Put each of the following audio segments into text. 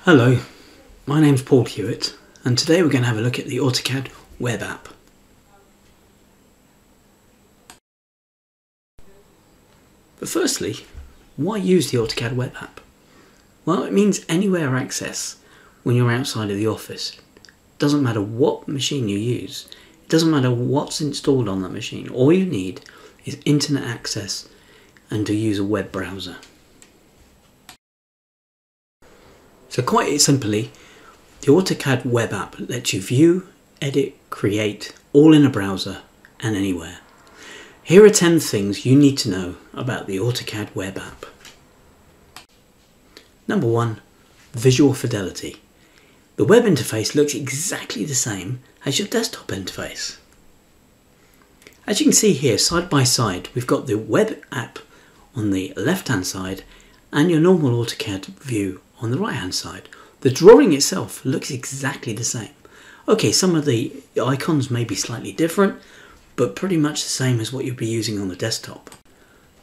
Hello, my name's Paul Hewitt, and today we're going to have a look at the AutoCAD Web App. But firstly, why use the AutoCAD Web App? Well, it means anywhere access when you're outside of the office. It doesn't matter what machine you use, it doesn't matter what's installed on that machine. All you need is internet access and to use a web browser. So quite simply, the AutoCAD Web App lets you view, edit, create, all in a browser and anywhere. Here are 10 things you need to know about the AutoCAD Web App. Number 1, visual fidelity. The web interface looks exactly the same as your desktop interface. As you can see here, side by side, we've got the web app on the left-hand side and your normal AutoCAD view on the right hand side. The drawing itself looks exactly the same. Okay, some of the icons may be slightly different, but pretty much the same as what you'd be using on the desktop.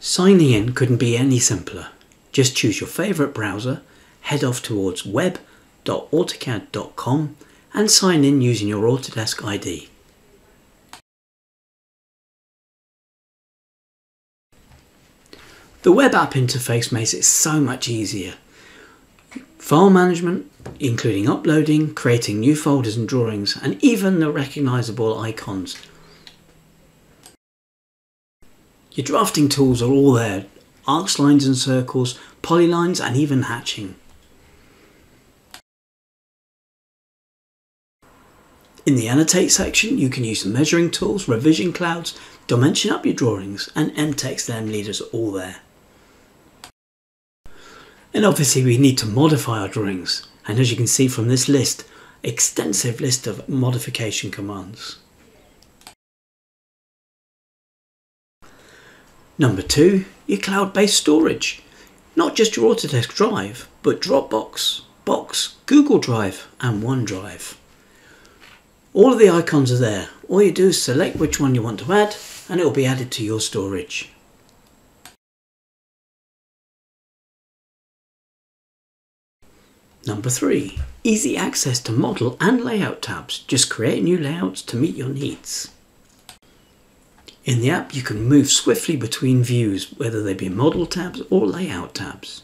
Signing in couldn't be any simpler. Just choose your favourite browser, head off towards web.autocad.com and sign in using your Autodesk ID. The web app interface makes it so much easier. File management, including uploading, creating new folders and drawings, and even the recognisable icons. Your drafting tools are all there: arcs, lines and circles, polylines, and even hatching. In the annotate section, you can use the measuring tools, revision clouds, dimension up your drawings, and end text and leaders are all there. And obviously we need to modify our drawings, and as you can see from this list, extensive list of modification commands. Number 2, your cloud-based storage. Not just your Autodesk Drive, but Dropbox, Box, Google Drive and OneDrive. All of the icons are there. All you do is select which one you want to add and it will be added to your storage. Number 3, easy access to model and layout tabs. Just create new layouts to meet your needs. In the app you can move swiftly between views, whether they be model tabs or layout tabs.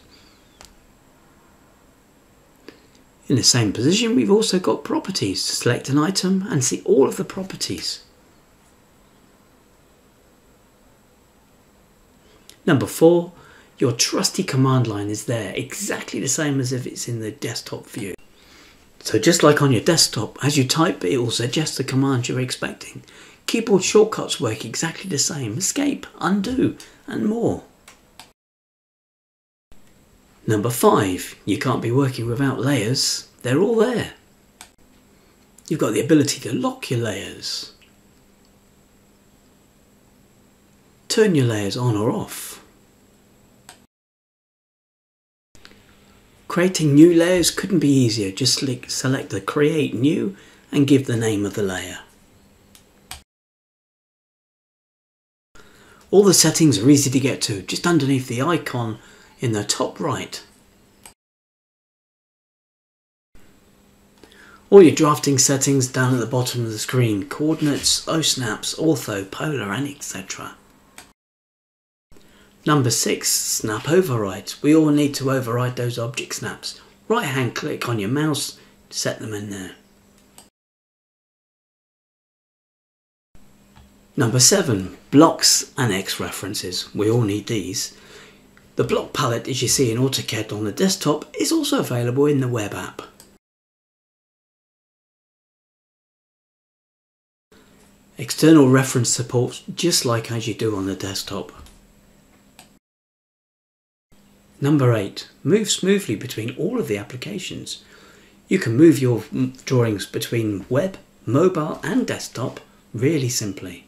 In the same position we've also got properties. Select an item and see all of the properties. Number 4, your trusty command line is there, exactly the same as if it's in the desktop view. So just like on your desktop, as you type it will suggest the command you're expecting. Keyboard shortcuts work exactly the same: escape, undo and more. Number 5, you can't be working without layers. They're all there. You've got the ability to lock your layers, turn your layers on or off. Creating new layers couldn't be easier. Just select the Create New and give the name of the layer. All the settings are easy to get to, just underneath the icon in the top right. All your drafting settings down at the bottom of the screen: coordinates, O-snaps, ortho, polar and etc. Number 6, snap overrides. We all need to override those object snaps. Right hand click on your mouse, set them in there. Number 7, blocks and X references. We all need these. The block palette, as you see in AutoCAD on the desktop, is also available in the web app. External reference support, just like as you do on the desktop. Number 8, move smoothly between all of the applications. You can move your drawings between web, mobile and desktop really simply.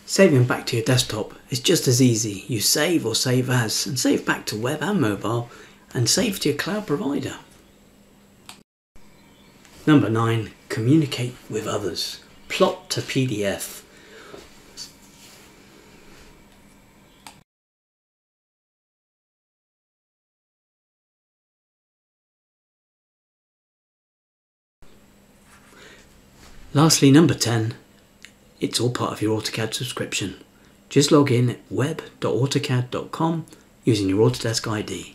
Saving back to your desktop is just as easy. You save or save as, and save back to web and mobile, and save to your cloud provider. Number 9, communicate with others. Plot to PDF. Lastly, number 10, it's all part of your AutoCAD subscription. Just log in at web.autocad.com using your Autodesk ID.